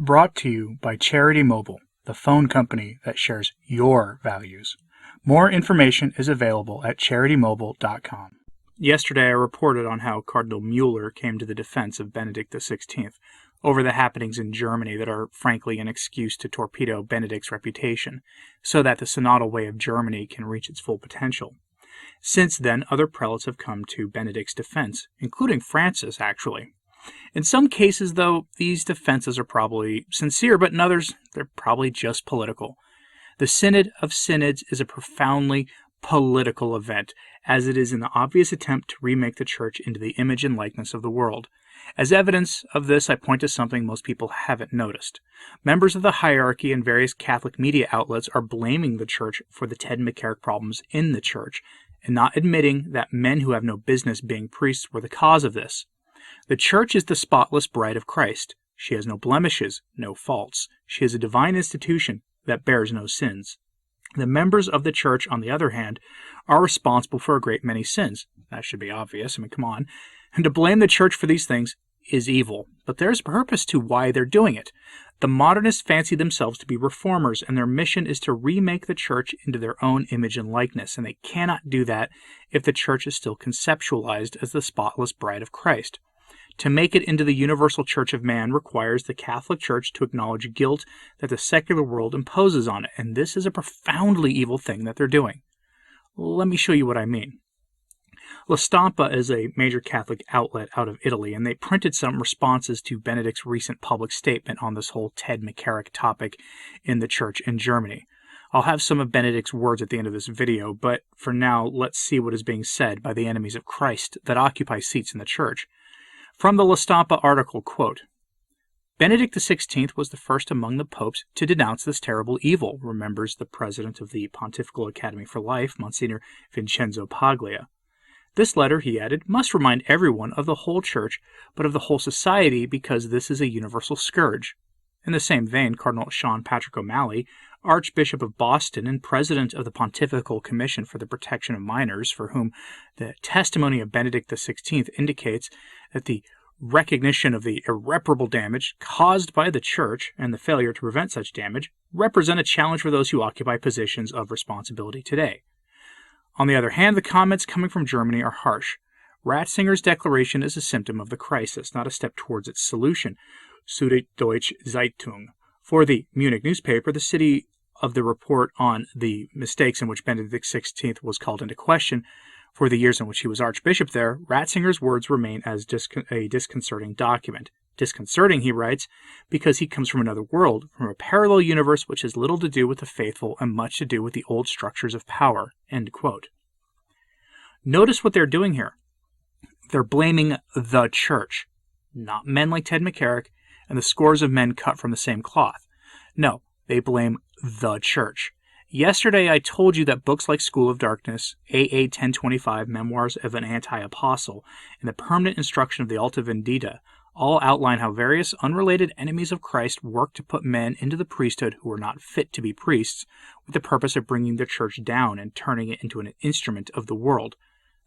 Brought to you by Charity Mobile, the phone company that shares your values. More information is available at CharityMobile.com. Yesterday I reported on how Cardinal Mueller came to the defense of Benedict XVI over the happenings in Germany that are frankly an excuse to torpedo Benedict's reputation, so that the synodal way of Germany can reach its full potential. Since then, other prelates have come to Benedict's defense, including Francis, actually. In some cases, though, these defenses are probably sincere, but in others, they're probably just political. The Synod of Synods is a profoundly political event, as it is an obvious attempt to remake the Church into the image and likeness of the world. As evidence of this, I point to something most people haven't noticed. Members of the hierarchy and various Catholic media outlets are blaming the Church for the Ted McCarrick problems in the Church, and not admitting that men who have no business being priests were the cause of this. The Church is the spotless bride of Christ. She has no blemishes, no faults. She is a divine institution that bears no sins. The members of the Church, on the other hand, are responsible for a great many sins. That should be obvious. I mean, come on. And to blame the Church for these things is evil. But there's purpose to why they're doing it. The modernists fancy themselves to be reformers, and their mission is to remake the Church into their own image and likeness, and they cannot do that if the Church is still conceptualized as the spotless bride of Christ. To make it into the universal Church of man requires the Catholic Church to acknowledge guilt that the secular world imposes on it, and this is a profoundly evil thing that they're doing. Let me show you what I mean. La Stampa is a major Catholic outlet out of Italy, and they printed some responses to Benedict's recent public statement on this whole Ted McCarrick topic in the Church in Germany. I'll have some of Benedict's words at the end of this video, but for now, let's see what is being said by the enemies of Christ that occupy seats in the Church. From the La Stampa article, quote, Benedict XVI was the first among the popes to denounce this terrible evil, remembers the president of the Pontifical Academy for Life, Monsignor Vincenzo Paglia. This letter, he added, must remind everyone of the whole Church, but of the whole society, because this is a universal scourge. In the same vein, Cardinal Sean Patrick O'Malley, Archbishop of Boston and President of the Pontifical Commission for the Protection of Minors, for whom the testimony of Benedict XVI indicates that the recognition of the irreparable damage caused by the Church and the failure to prevent such damage represent a challenge for those who occupy positions of responsibility today. On the other hand, the comments coming from Germany are harsh. Ratzinger's declaration is a symptom of the crisis, not a step towards its solution. Süddeutsche Zeitung. For the Munich newspaper, the city of the report on the mistakes in which Benedict XVI was called into question for the years in which he was archbishop there, Ratzinger's words remain as a disconcerting document. Disconcerting, he writes, because he comes from another world, from a parallel universe which has little to do with the faithful and much to do with the old structures of power. End quote. Notice what they're doing here. They're blaming the Church, not men like Ted McCarrick and the scores of men cut from the same cloth. No, they blame the Church. Yesterday I told you that books like School of Darkness, AA 1025, Memoirs of an Anti-Apostle, and The Permanent Instruction of the Alta Vendita all outline how various unrelated enemies of Christ work to put men into the priesthood who are not fit to be priests, with the purpose of bringing the Church down and turning it into an instrument of the world.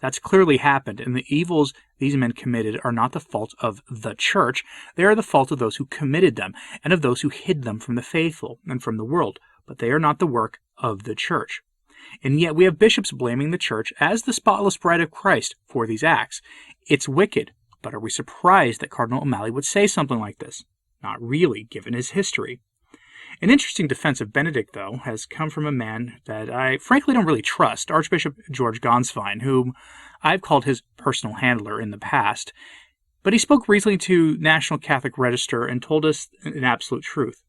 That's clearly happened, and the evils these men committed are not the fault of the Church. They are the fault of those who committed them, and of those who hid them from the faithful and from the world, but they are not the work of the Church. And yet we have bishops blaming the Church as the spotless bride of Christ for these acts. It's wicked, but are we surprised that Cardinal O'Malley would say something like this? Not really, given his history. An interesting defense of Benedict, though, has come from a man that I frankly don't really trust, Archbishop George Gonswein, whom I've called his personal handler in the past. But he spoke recently to National Catholic Register and told us an absolute truth.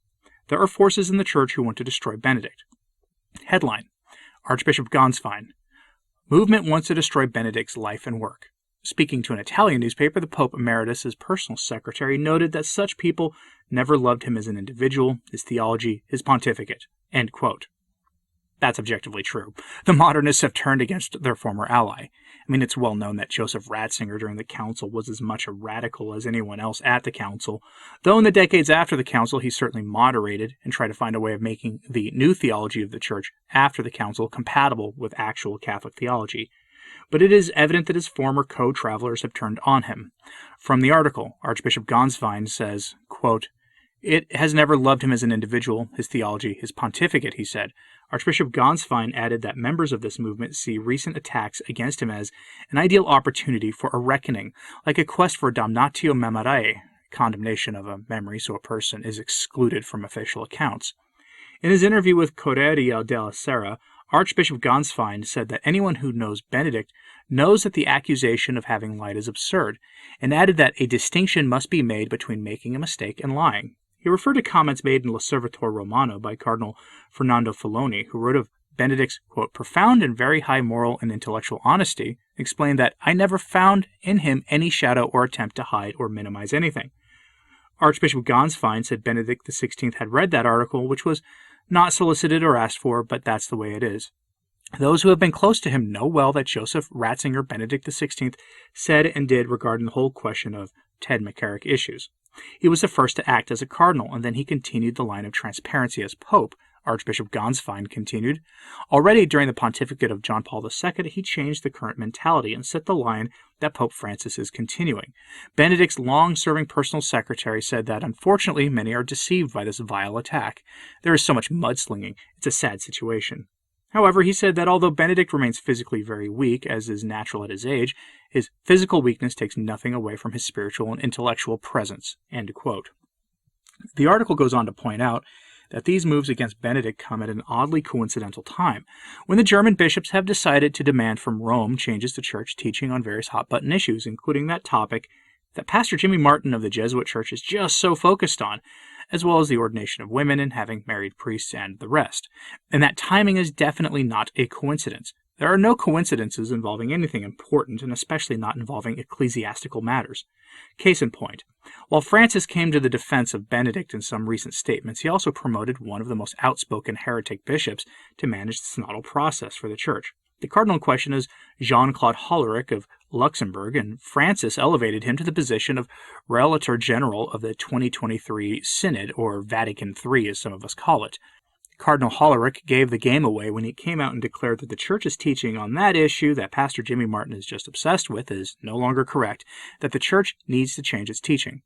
There are forces in the Church who want to destroy Benedict. Headline, Archbishop Gonswein, Movement wants to destroy Benedict's life and work. Speaking to an Italian newspaper, the Pope Emeritus' personal secretary noted that such people never loved him as an individual, his theology, his pontificate. End quote. That's objectively true. The modernists have turned against their former ally. I mean, it's well known that Joseph Ratzinger during the council was as much a radical as anyone else at the council, though in the decades after the council he certainly moderated and tried to find a way of making the new theology of the Church after the council compatible with actual Catholic theology. But it is evident that his former co-travelers have turned on him. From the article, Archbishop Gonswein says, quote, It has never loved him as an individual, his theology, his pontificate, he said. Archbishop Gonsfine added that members of this movement see recent attacks against him as an ideal opportunity for a reckoning, like a quest for damnatio memoriae, condemnation of a memory so a person is excluded from official accounts. In his interview with Corriere della Sera, Archbishop Gonsfine said that anyone who knows Benedict knows that the accusation of having lied is absurd, and added that a distinction must be made between making a mistake and lying. He referred to comments made in L'Osservatore Romano by Cardinal Fernando Filoni, who wrote of Benedict's, quote, profound and very high moral and intellectual honesty, explained that I never found in him any shadow or attempt to hide or minimize anything. Archbishop Gonsfine said Benedict XVI had read that article, which was not solicited or asked for, but that's the way it is. Those who have been close to him know well that Joseph Ratzinger, Benedict XVI, said and did regarding the whole question of Ted McCarrick issues. He was the first to act as a cardinal, and then he continued the line of transparency as pope. Archbishop Gonsfine continued. Already during the pontificate of John Paul II, he changed the current mentality and set the line that Pope Francis is continuing. Benedict's long-serving personal secretary said that, unfortunately, many are deceived by this vile attack. There is so much mudslinging. It's a sad situation. However, he said that although Benedict remains physically very weak, as is natural at his age, his physical weakness takes nothing away from his spiritual and intellectual presence. End quote. The article goes on to point out that these moves against Benedict come at an oddly coincidental time, when the German bishops have decided to demand from Rome changes to church teaching on various hot-button issues, including that topic that Pastor Jimmy Martin of the Jesuit Church is just so focused on, as well as the ordination of women and having married priests and the rest. And that timing is definitely not a coincidence. There are no coincidences involving anything important, and especially not involving ecclesiastical matters. Case in point, while Francis came to the defense of Benedict in some recent statements, he also promoted one of the most outspoken heretic bishops to manage the synodal process for the Church. The cardinal in question is Jean-Claude Hollerich of Luxembourg, and Francis elevated him to the position of Relator General of the 2023 Synod, or Vatican III as some of us call it. Cardinal Hollerich gave the game away when he came out and declared that the Church's teaching on that issue that Pastor Jimmy Martin is just obsessed with is no longer correct, that the Church needs to change its teaching.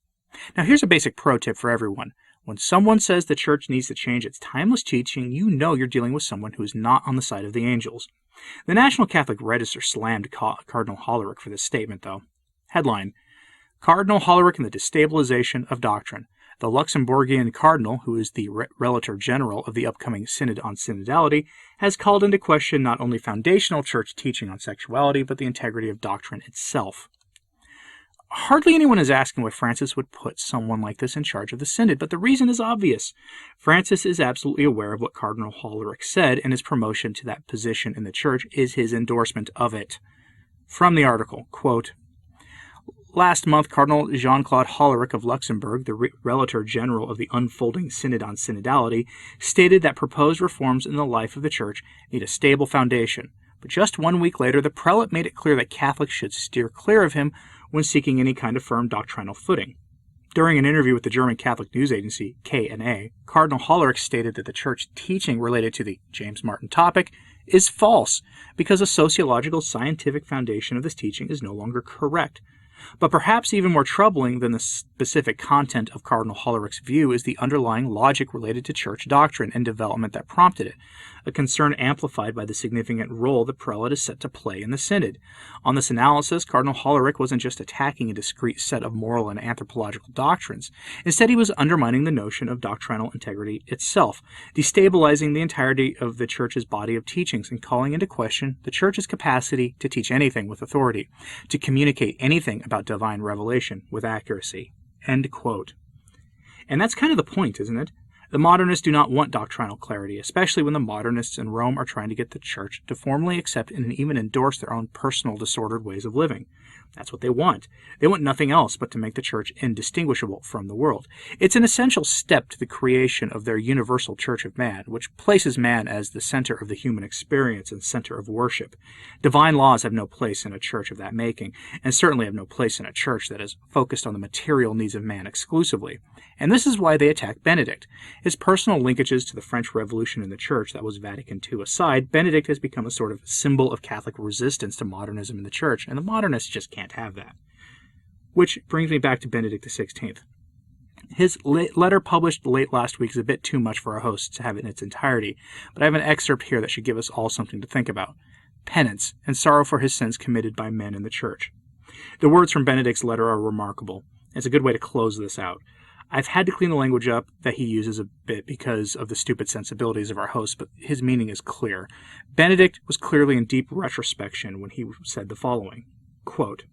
Now here's a basic pro tip for everyone. When someone says the Church needs to change its timeless teaching, you know you're dealing with someone who is not on the side of the angels. The National Catholic Register slammed Cardinal Hollerich for this statement, though. Headline: Cardinal Hollerich and the Destabilization of Doctrine. The Luxembourgian cardinal, who is the Relator General of the upcoming Synod on Synodality, has called into question not only foundational church teaching on sexuality, but the integrity of doctrine itself. Hardly anyone is asking why Francis would put someone like this in charge of the Synod, but the reason is obvious. Francis is absolutely aware of what Cardinal Hollerich said, and his promotion to that position in the Church is his endorsement of it. From the article, quote, last month, Cardinal Jean-Claude Hollerich of Luxembourg, the Relator General of the unfolding Synod on Synodality, stated that proposed reforms in the life of the Church need a stable foundation. But just 1 week later, the prelate made it clear that Catholics should steer clear of him when seeking any kind of firm doctrinal footing. During an interview with the German Catholic news agency, K&A, Cardinal Hollerich stated that the Church teaching related to the James Martin topic is false because a sociological scientific foundation of this teaching is no longer correct. But perhaps even more troubling than the specific content of Cardinal Hollerich's view is the underlying logic related to church doctrine and development that prompted it, a concern amplified by the significant role the prelate is set to play in the Synod. On this analysis, Cardinal Hollerich wasn't just attacking a discrete set of moral and anthropological doctrines. Instead, he was undermining the notion of doctrinal integrity itself, destabilizing the entirety of the Church's body of teachings and calling into question the Church's capacity to teach anything with authority, to communicate anything about divine revelation with accuracy. End quote. And that's kind of the point, isn't it? The modernists do not want doctrinal clarity, especially when the modernists in Rome are trying to get the Church to formally accept and even endorse their own personal disordered ways of living. That's what they want. They want nothing else but to make the Church indistinguishable from the world. It's an essential step to the creation of their universal Church of Man, which places man as the center of the human experience and center of worship. Divine laws have no place in a church of that making, and certainly have no place in a church that is focused on the material needs of man exclusively. And this is why they attack Benedict. His personal linkages to the French Revolution in the Church, that was Vatican II aside, Benedict has become a sort of symbol of Catholic resistance to modernism in the Church, and the modernists just can't have that. Which brings me back to Benedict XVI. His letter published late last week is a bit too much for our host to have it in its entirety, but I have an excerpt here that should give us all something to think about. Penance and sorrow for his sins committed by men in the church. The words from Benedict's letter are remarkable. It's a good way to close this out. I've had to clean the language up that he uses a bit because of the stupid sensibilities of our host, but his meaning is clear. Benedict was clearly in deep retrospection when he said the following, quote,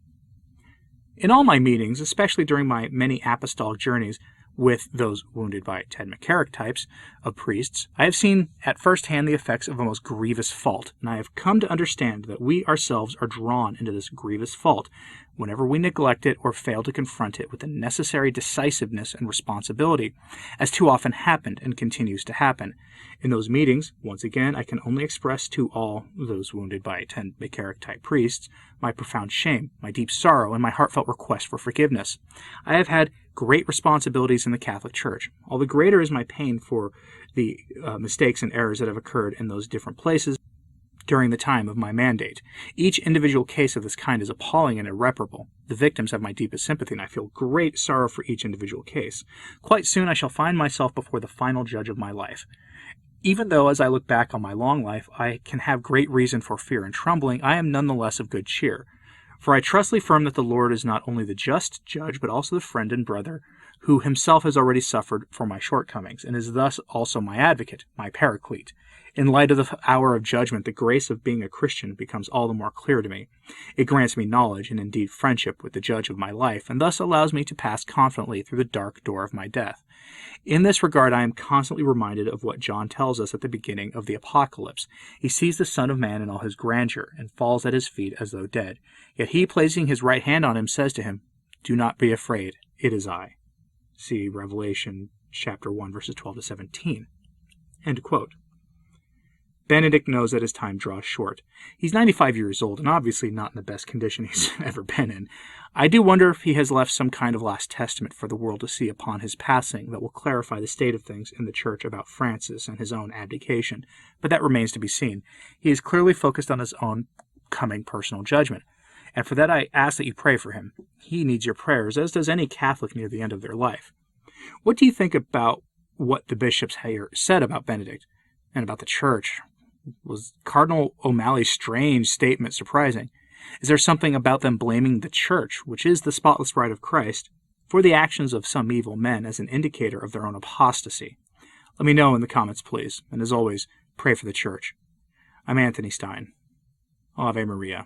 "In all my meetings, especially during my many apostolic journeys with those wounded by Ted McCarrick types of priests, I have seen at first hand the effects of a most grievous fault, and I have come to understand that we ourselves are drawn into this grievous fault whenever we neglect it or fail to confront it with the necessary decisiveness and responsibility, as too often happened and continues to happen. In those meetings, once again, I can only express to all those wounded by Ted McCarrick type priests my profound shame, my deep sorrow, and my heartfelt request for forgiveness. I have had great responsibilities in the Catholic Church. All the greater is my pain for the mistakes and errors that have occurred in those different places during the time of my mandate. Each individual case of this kind is appalling and irreparable. The victims have my deepest sympathy, and I feel great sorrow for each individual case. Quite soon I shall find myself before the final judge of my life. Even though, as I look back on my long life, I can have great reason for fear and trembling, I am none the less of good cheer. For I trustly affirm that the Lord is not only the just judge, but also the friend and brother, who himself has already suffered for my shortcomings, and is thus also my advocate, my paraclete. In light of the hour of judgment, the grace of being a Christian becomes all the more clear to me. It grants me knowledge, and indeed friendship with the judge of my life, and thus allows me to pass confidently through the dark door of my death. In this regard, I am constantly reminded of what John tells us at the beginning of the Apocalypse. He sees the Son of Man in all his grandeur, and falls at his feet as though dead. Yet he, placing his right hand on him, says to him, "Do not be afraid, it is I." See Revelation chapter 1, verses 12 to 17. End quote. Benedict knows that his time draws short. He's 95 years old and obviously not in the best condition he's ever been in. I do wonder if he has left some kind of last testament for the world to see upon his passing that will clarify the state of things in the Church about Francis and his own abdication, but that remains to be seen. He is clearly focused on his own coming personal judgment, and for that I ask that you pray for him. He needs your prayers, as does any Catholic near the end of their life. What do you think about what the bishops here said about Benedict and about the Church? Was Cardinal O'Malley's strange statement surprising? Is there something about them blaming the Church, which is the spotless bride of Christ, for the actions of some evil men as an indicator of their own apostasy? Let me know in the comments, please. And as always, pray for the Church. I'm Anthony Stein. Ave Maria.